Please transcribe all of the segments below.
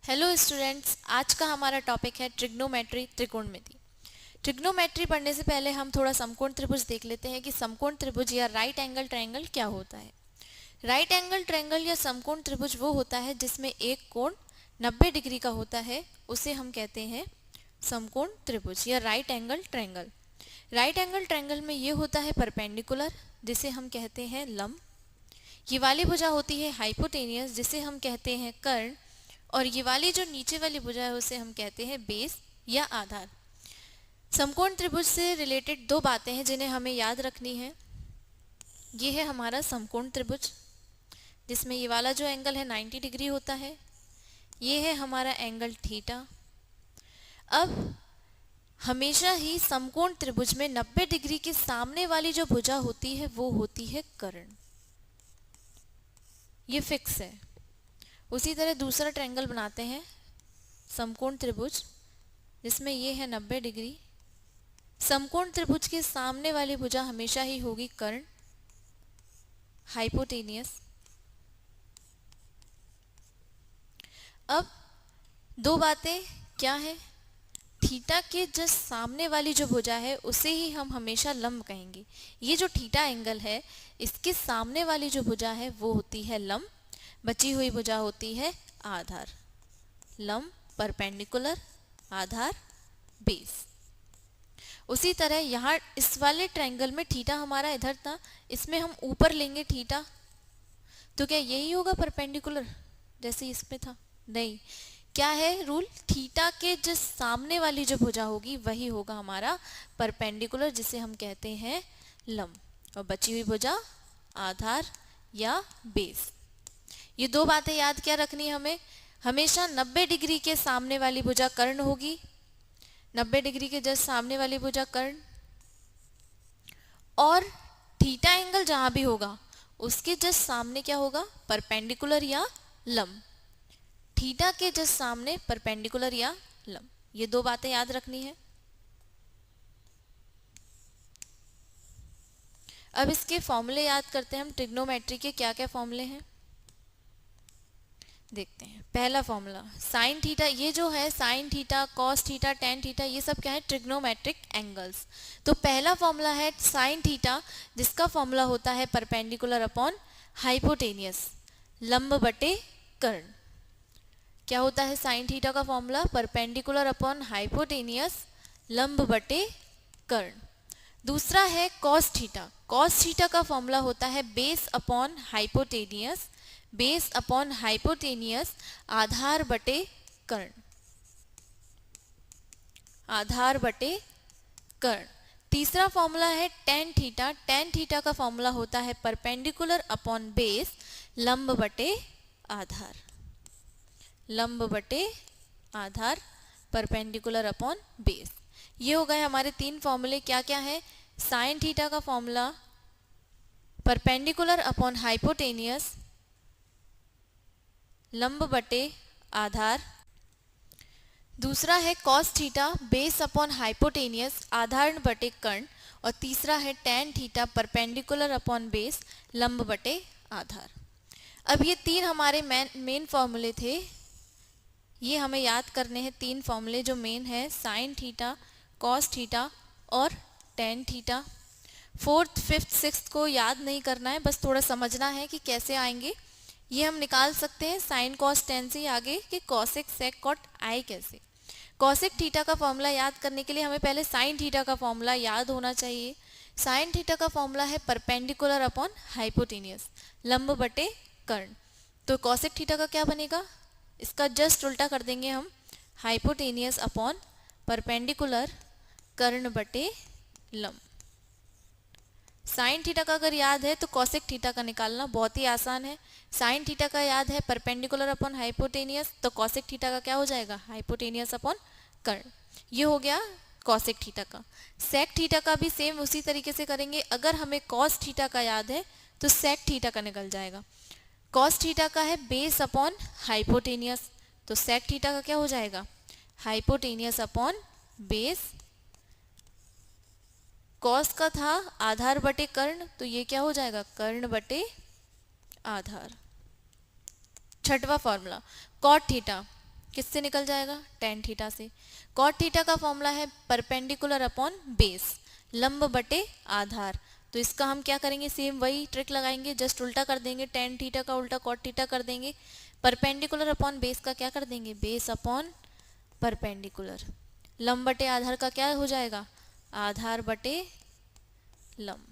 Hello students, आज का हमारा टॉपिक है ट्रिग्नोमेट्री, त्रिकोणमिति। ट्रिग्नोमेट्री पढ़ने से पहले हम थोड़ा समकोण त्रिभुज देख लेते हैं कि समकोण त्रिभुज या राइट एंगल ट्रायंगल क्या होता है। राइट एंगल ट्रायंगल या समकोण त्रिभुज वो होता है जिसमें एक कोण 90 डिग्री का होता है, उसे हम कहते हैं समकोण त्रिभुज या right angle triangle. Right angle triangle में ये होता है परपेंडिकुलर, जिसे हम कहते हैं लंब। ये वाली भुजा होती है हाइपोटेनियस, जिसे हम कहते हैं कर्ण। और ये वाली जो नीचे वाली भुजा है उसे हम कहते हैं बेस या आधार। समकोण त्रिभुज से रिलेटेड दो बातें हैं जिन्हें हमें याद रखनी है। ये है हमारा समकोण त्रिभुज, जिसमें ये वाला जो एंगल है 90 डिग्री होता है। ये है हमारा एंगल थीटा। अब हमेशा ही समकोण त्रिभुज में 90 डिग्री के सामने वाली जो भुजा होती है वो होती है कर्ण। ये फिक्स है। उसी तरह दूसरा ट्रायंगल बनाते हैं समकोण त्रिभुज, जिसमें ये है 90 डिग्री। समकोण त्रिभुज के सामने वाली भुजा हमेशा ही होगी कर्ण, हाइपोटेनियस। अब दो बातें क्या है, थीटा के जस्ट सामने वाली जो भुजा है उसे ही हम हमेशा लंब कहेंगे। ये जो थीटा एंगल है, इसके सामने वाली जो भुजा है वो होती है लंब, बची हुई भुजा होती है आधार। लंब, परपेंडिकुलर, आधार, बेस। उसी तरह यहाँ इस वाले ट्रायंगल में थीटा हमारा इधर था, इसमें हम ऊपर लेंगे थीटा, तो क्या यही होगा परपेंडिकुलर जैसे इसमें था? नहीं। क्या है रूल? थीटा के जिस सामने वाली जो भुजा होगी वही होगा हमारा परपेंडिकुलर, जिसे हम कहते हैं लंब, और बची हुई भुजा आधार या बेस। ये दो बातें याद क्या रखनी है हमें, हमेशा 90 डिग्री के सामने वाली भुजा कर्ण होगी, 90 डिग्री के जस्ट सामने वाली भुजा कर्ण, और थीटा एंगल जहां भी होगा उसके जस्ट सामने क्या होगा? परपेंडिकुलर या लंब। थीटा के जस्ट सामने परपेंडिकुलर या लंब। ये दो बातें याद रखनी है। अब इसके फॉर्मूले याद करते हैं हम। ट्रिग्नोमेट्री के क्या क्या फॉर्मूले हैं देखते हैं। पहला फॉर्मूला साइन थीटा, ये जो है sine theta, cos theta, tan theta, ये सब क्या है? Trigonometric angles. तो पहला फॉर्मूला है साइन थीटा, जिसका फॉर्मूला होता है परपेंडिकुलर अपॉन हाइपोटेनियस, लंब बटे कर्ण। क्या होता है साइन थीटा का फॉर्मूला? परपेंडिकुलर अपॉन हाइपोटेनियस, लंब बटे कर्ण। दूसरा है कॉस थीटा। कॉस थीटा का फॉर्मूला होता है base upon hypotenuse, base upon hypotenuse, आधार बटे कर्ण, आधार बटे कर्ण। तीसरा फॉर्मूला है टेन थीटा। टेन थीटा का फॉर्मूला होता है परपेंडिकुलर अपॉन बेस, लंब बटे आधार, लंब बटे आधार, परपेंडिकुलर अपॉन बेस। ये हो गए हमारे तीन फॉर्मूले। क्या क्या है? साइन थीटा का फॉर्मूला परपेंडिकुलर अपॉन हाइपोटेनियस, लंब बटे आधार। दूसरा है cos theta, base upon hypotenuse, आधार बटे कर्ण। और तीसरा है tan theta, perpendicular upon base, लंब बटे आधार। अब ये तीन हमारे मेन फॉर्मूले थे, ये हमें याद करने हैं। तीन फॉर्मूले जो मेन है, साइन थीटा, कॉस थीटा और tan theta. Fourth, fifth, sixth को याद नहीं करना है, बस थोड़ा समझना है कि कैसे आएंगे। ये हम निकाल सकते हैं साइन कॉस टेन से आगे कि कॉसेक सेक कॉट आए कैसे। कॉसेक थीटा का फॉर्मूला याद करने के लिए हमें पहले साइन थीटा का फॉर्मूला याद होना चाहिए। साइन थीटा का फॉर्मूला है परपेंडिकुलर अपॉन हाइपोटेनियस, लंब बटे कर्ण। तो कॉसेक थीटा का क्या बनेगा? इसका जस्ट उल्टा कर देंगे हम, हाइपोटेनियस अपॉन परपेंडिकुलर, कर्ण बटे लंब। साइन थीटा का अगर याद है तो कॉसेक थीटा का निकालना बहुत ही आसान है। साइन थीटा का याद है परपेंडिकुलर अपॉन हाइपोटेनियस, तो कॉसेक थीटा का क्या हो जाएगा? हाइपोटेनियस अपॉन कर्ण। ये हो गया कॉसेक थीटा का। सेक थीटा का भी सेम उसी तरीके से करेंगे। अगर हमें कॉस थीटा का याद है तो सेक थीटा का निकल जाएगा। कॉस थीटा का है बेस अपॉन हाइपोटेनियस, तो सेक थीटा का क्या हो जाएगा? Hypotenuse upon base. कॉस का था आधार बटे कर्ण, तो ये क्या हो जाएगा? कर्ण बटे आधार। छठवां फॉर्मूला कॉट थीटा। किससे निकल जाएगा, टेन थीटा से। कॉट थीटा का फॉर्मूला है परपेंडिकुलर अपॉन बेस, लंब बटे आधार। तो इसका हम क्या करेंगे, सेम वही ट्रिक लगाएंगे, जस्ट उल्टा कर देंगे, टेन थीटा का उल्टा कॉट थीटा कर देंगे, परपेंडिकुलर अपॉन बेस का क्या कर देंगे, बेस अपॉन परपेंडिकुलर। लंब बटे आधार का क्या हो जाएगा, आधार बटे लंब।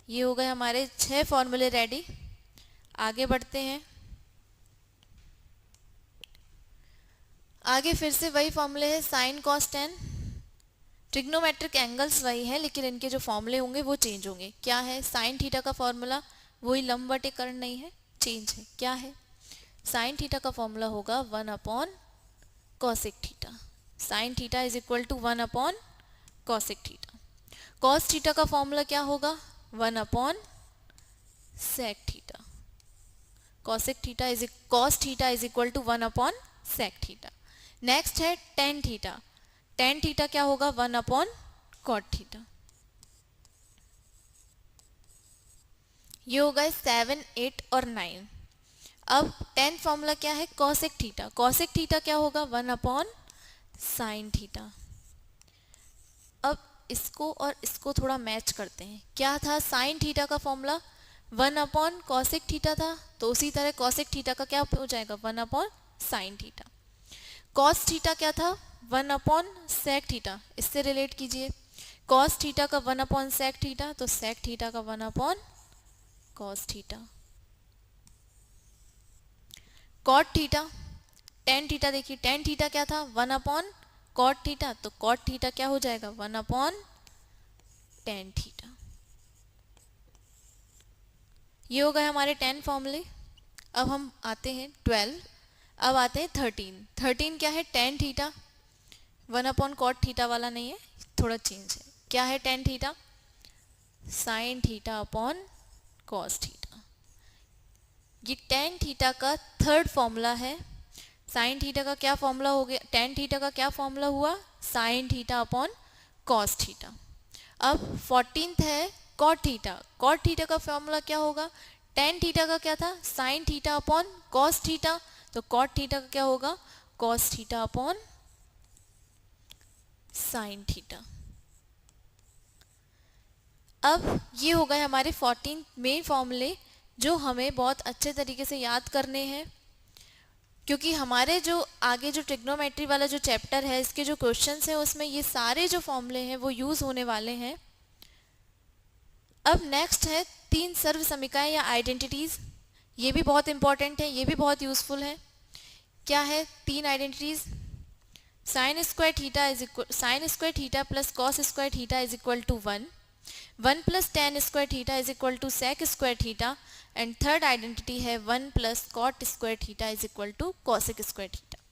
ये हो गए हमारे 6 फॉर्मूले रेडी। आगे बढ़ते हैं। आगे फिर से वही फॉर्मूले है, sine cos tan. Trigonometric angles वही है, लेकिन इनके जो फॉर्मूले होंगे वो चेंज होंगे। क्या है, साइन थीटा का फॉर्मूला वही लंब बटे कर्ण नहीं है, चेंज है। क्या है, साइन थीटा का फॉर्मूला होगा 1 upon cosec theta. Sine theta is equal to 1 upon cosec theta. Cos theta का फॉर्मूला क्या होगा, 1 upon sec theta. Cosec theta is cos theta is equal to 1 upon sec theta. Next है tan theta. Tan theta क्या होगा, 1 upon cot theta. ये हो गए 7, 8 और 9। अब 10 फॉर्मूला क्या है, कॉसेक थीटा। कॉसेक थीटा क्या होगा, 1 अपॉन साइन थीटा। अब इसको और इसको थोड़ा मैच करते हैं। क्या था, साइन थीटा का फॉर्मूला 1 अपॉन कॉसेक थीटा था, तो उसी तरह कॉसेक थीटा का क्या हो जाएगा, 1 upon sine theta. Cos theta क्या था, 1 अपॉन सेक थीटा। इससे रिलेट कीजिए, कॉस थीटा का 1 अपॉन सेक थीटा, तो सेक थीटा का 1 upon cos theta. Cot theta, tan theta देखिए, टेन थीटा क्या था, 1 अपॉन कॉट थीटा, तो कॉट थीटा क्या हो जाएगा, 1 अपॉन टेन थीटा। ये हो गए हमारे 10 फॉर्मूले। अब हम आते हैं 12। अब आते हैं 13। 13 क्या है, tan theta. 1 upon cot theta वाला नहीं है, थोड़ा चेंज है। क्या है tan theta, sine theta upon cos theta. ये टेन थीटा का थर्ड फॉर्मूला है। साइन थीटा का क्या फॉर्मूला हो गया, टेन थीटा का क्या फॉर्मूला हुआ, sign theta upon cos theta. अब 14th है कॉट थीटा। कॉट थीटा का फॉर्मूला क्या होगा, टेन थीटा का क्या था, sign theta upon cos theta, तो कॉट थीटा का क्या होगा, cos theta upon sine theta. अब ये हो गए हमारे 14 मेन फॉर्मूले, जो हमें बहुत अच्छे तरीके से याद करने हैं, क्योंकि हमारे जो आगे जो ट्रिग्नोमेट्री वाला जो चैप्टर है, इसके जो क्वेश्चंस हैं उसमें ये सारे जो फॉर्मूले हैं वो यूज होने वाले हैं। अब नेक्स्ट है 3 सर्व समीकरण या आइडेंटिटीज। ये भी बहुत इंपॉर्टेंट है, ये भी बहुत यूजफुल है। क्या है 3 identities, sine square theta is equal, sine square theta plus cos square theta is equal to 1, 1 plus tan square theta is equal to sec square theta, and third identity है 1 plus cot square theta is equal to cosec square theta.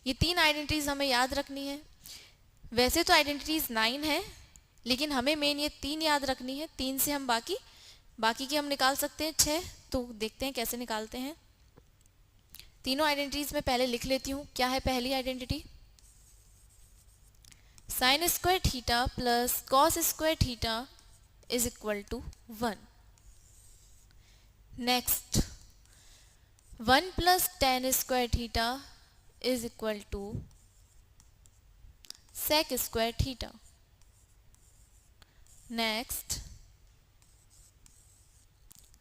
ये 3 identities हमें याद रखनी है। वैसे तो identities 9 है, लेकिन हमें मेन ये 3 याद रखनी है। 3 से हम बाकी की हम निकाल सकते हैं 6। तो देखते हैं कैसे निकालते हैं। तीनों आइडेंटिटीज में पहले लिख लेती हूँ। क्या है पहली identity, sine square theta plus cos square theta is equal to 1. Next, 1 plus tan square theta is equal to sec square theta. Next,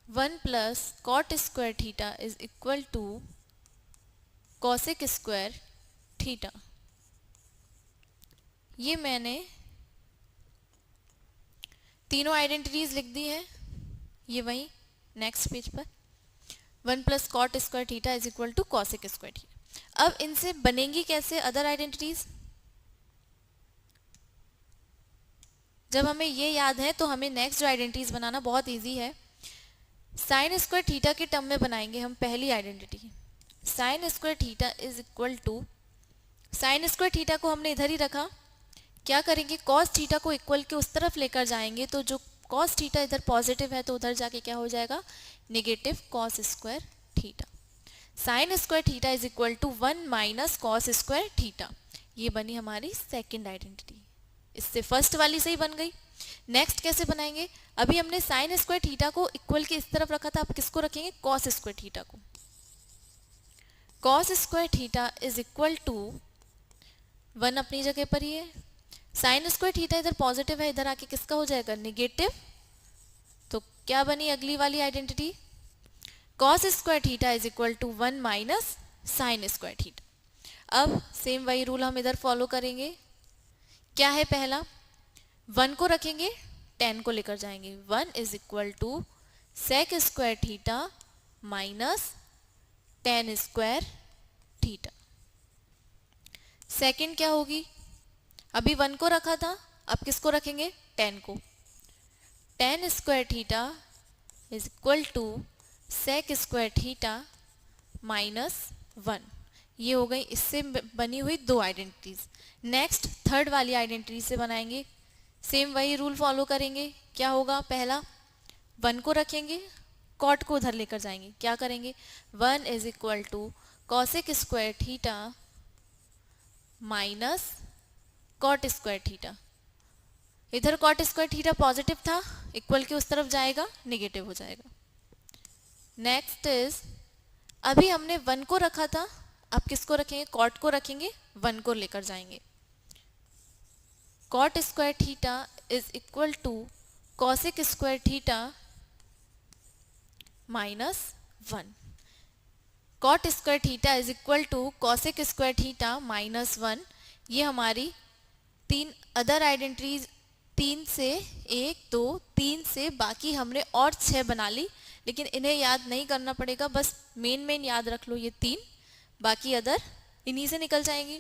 1 plus cot square theta is equal to cosec square theta. ये मैंने तीनों identities लिख दी है, ये वही next page पर। 1 plus cot square theta is equal to cosec square theta. अब इनसे बनेंगी कैसे अदर आइडेंटिटीज, जब हमें ये याद है तो हमें नेक्स्ट जो आइडेंटिटीज बनाना बहुत इजी है। साइन स्क्वायर थीटा के टर्म में बनाएंगे हम पहली identity. Sine square theta is equal to, sine square theta को हमने इधर ही रखा, क्या करेंगे कॉस थीटा को इक्वल के उस तरफ लेकर जाएंगे, तो जो कॉस थीटा इधर पॉजिटिव है तो उधर जाके क्या हो जाएगा, negative cos square theta. Sine square theta is equal to 1 minus cos square theta. ये बनी हमारी सेकंड आइडेंटिटी। इससे फर्स्ट वाली सही बन गई। नेक्स्ट कैसे बनाएंगे, अभी हमने साइन स्क्वायर थीटा को इक्वल के इस तरफ रखा था, अब किसको रखेंगे, कॉस स्क्वायर थीटा को। Cos square theta is equal to 1 अपनी जगह पर ही है, साइन स्क्वायर थीटा इधर पॉजिटिव है, इधर आके किसका हो जाएगा नेगेटिव, तो क्या बनी अगली वाली identity, cos square theta is equal to 1 minus sine square theta. अब सेम वही रूल हम इधर फॉलो करेंगे। क्या है पहला, 1 को रखेंगे, 10 को लेकर जाएंगे, 1 is equal to sec square theta minus tan square theta. Second क्या होगी, अभी 1 को रखा था, अब किसको रखेंगे 10 को, tan square theta is equal to sec square theta minus 1। ये हो गई इससे बनी हुई दो आइडेंटिटीज। नेक्स्ट थर्ड वाली आइडेंटिटी से बनाएंगे, सेम वही रूल फॉलो करेंगे। क्या होगा, पहला 1 को रखेंगे, कॉट को उधर लेकर जाएंगे, क्या करेंगे 1 is equal to cosec square theta minus cot square theta. इधर कॉट स्क्वायर थीटा पॉजिटिव था, इक्वल के उस तरफ जाएगा नेगेटिव हो जाएगा। नेक्स्ट इज अभी हमने 1 को रखा था, अब किसको रखेंगे कॉट को रखेंगे, 1 को लेकर जाएंगे, cot square theta is equal to cosec square theta minus 1। Cot square theta is equal to cosec square theta minus 1। ये हमारी 3 अदर आइडेंटिटीज, 3 से 1 2 3 से बाकी हमने और 6 बना ली, लेकिन इन्हें याद नहीं करना पड़ेगा, बस मेन याद रख लो ये 3, बाकी अदर इन्हीं से निकल जाएंगी।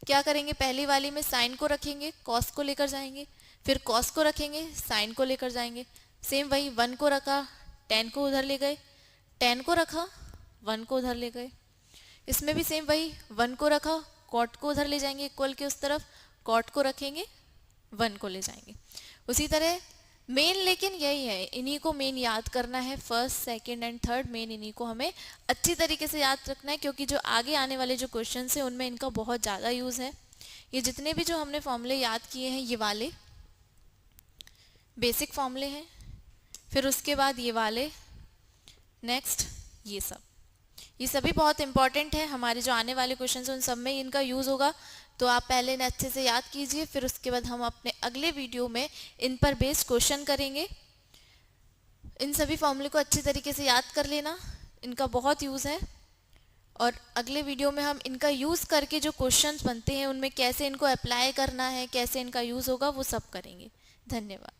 क्या करेंगे, पहली वाली में साइन को रखेंगे, कॉस को लेकर जाएंगे, फिर कॉस को रखेंगे, साइन को लेकर जाएंगे, सेम वही 1 को रखा 10 को उधर ले गए, 10 को रखा 1 को उधर ले गए। इसमें भी सेम वही 1 को रखा कॉट को उधर ले जाएंगे इक्वल के उस तरफ, कॉट को रखेंगे 1 को ले जाएंगे। उसी तरह मेन लेकिन यही है, इन्हीं को मेन याद करना है, first second and third main इन्हीं को हमें अच्छी तरीके से याद रखना है, क्योंकि जो आगे आने वाले जो क्वेश्चन है उनमें इनका बहुत ज़्यादा यूज़ है। ये जितने भी जो हमने फॉर्मूले याद किए हैं ये वाले बेसिक फॉर्मूले हैं, फिर उसके बाद ये वाले, नेक्स्ट ये सभी बहुत इंपॉर्टेंट है, हमारे जो आने वाले क्वेश्चन हैं उन सब में इनका यूज़ होगा। तो आप पहले इन्हें अच्छे से याद कीजिए, फिर उसके बाद हम अपने अगले वीडियो में इन पर बेस्ड क्वेश्चन करेंगे। इन सभी फॉर्मूले को अच्छी तरीके से याद कर लेना, इनका बहुत यूज़ है, और अगले वीडियो में हम इनका यूज़ करके जो क्वेश्चंस बनते हैं उनमें कैसे इनको अप्लाई करना है, कैसे इनका यूज़ होगा, वो सब करेंगे। धन्यवाद।